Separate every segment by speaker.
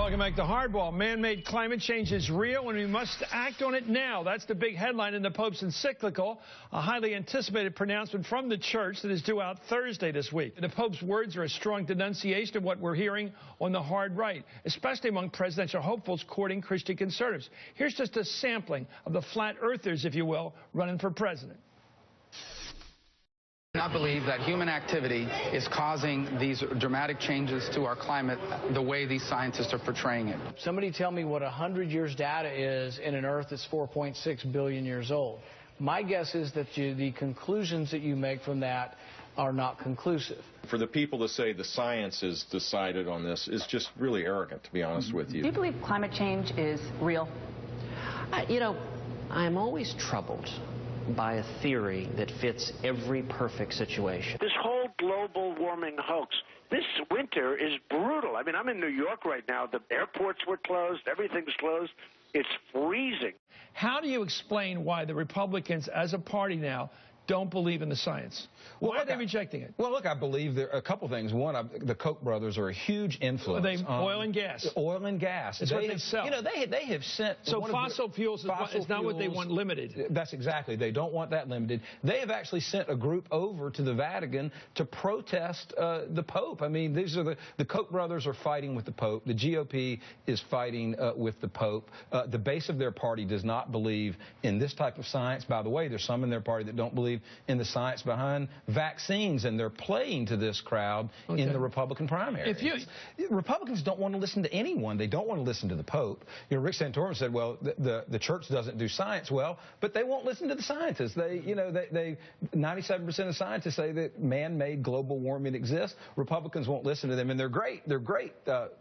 Speaker 1: Welcome back to Hardball. Man-made climate change is real, and we must act on it now. That's the big headline in the Pope's encyclical, a highly anticipated pronouncement from the church that is due out Thursday this week. The Pope's words are a strong denunciation of what we're hearing on the hard right, especially among presidential hopefuls courting Christian conservatives. Here's just a sampling of the flat earthers, if you will, running for president.
Speaker 2: I believe that human activity is causing these dramatic changes to our climate the way these scientists are portraying it.
Speaker 3: Somebody tell me what 100 years data is in an Earth that's 4.6 billion years old. My guess is that the conclusions that you make from that are not conclusive.
Speaker 4: For the people to say the science is decided on this is just really arrogant, to be honest with you.
Speaker 5: Do you believe climate change is real?
Speaker 6: I'm always troubled by a theory that fits every perfect situation.
Speaker 7: This whole global warming hoax, this winter is brutal. I mean, I'm in New York right now. The airports were closed. Everything's closed. It's freezing.
Speaker 1: How do you explain why the Republicans, as a party now, don't believe in the science? Why are they rejecting it?
Speaker 8: Well, look, I believe there are a couple things. One, the Koch brothers are a huge influence.
Speaker 1: Are they oil and gas?
Speaker 8: Oil and gas.
Speaker 1: It's what they sell.
Speaker 8: You know, they have sent...
Speaker 1: So fossil fuels is not what they want limited.
Speaker 8: That's exactly. They don't want that limited. They have actually sent a group over to the Vatican to protest the Pope. I mean, these are the Koch brothers are fighting with the Pope. The GOP is fighting with the Pope. The base of their party does not believe in this type of science. By the way, there's some in their party that don't believe in the science behind vaccines, and they're playing to this crowd in the Republican primary. Republicans don't want to listen to anyone. They don't want to listen to the Pope. You know, Rick Santorum said, well, the church doesn't do science well, but they won't listen to the scientists. 97% of scientists say that man-made global warming exists. Republicans won't listen to them, and their great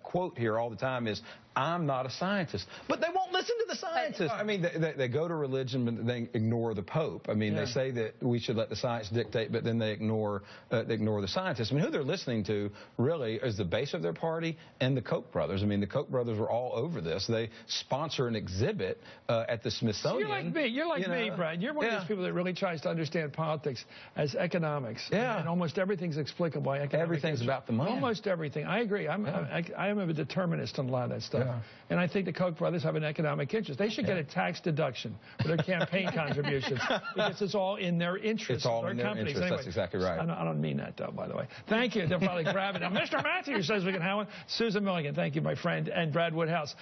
Speaker 8: quote here all the time is, I'm not a scientist. But they won't listen to the scientists. I mean, they go to religion, but they ignore the Pope. I mean, they say that we should let the science dictate, but then they ignore the scientists. I mean, who they're listening to really is the base of their party and the Koch brothers. I mean, the Koch brothers were all over this. They sponsor an exhibit at the Smithsonian.
Speaker 1: You're like me. You're like me, Brad. You're one of those people that really tries to understand politics as economics. Yeah. And almost everything's explicable by economics.
Speaker 8: Everything's about the money.
Speaker 1: Almost everything. I agree. I am a determinist on a lot of that stuff. Yeah. And I think the Koch brothers have an economic interest. They should get a tax deduction for their campaign contributions because it's all in their interest.
Speaker 8: It's all in their interest. Anyway, that's exactly right.
Speaker 1: I don't mean that, though, by the way. Thank you. They'll probably grab it. Now, Mr. Matthews says we can have one. Susan Milligan, thank you, my friend, and Brad Woodhouse.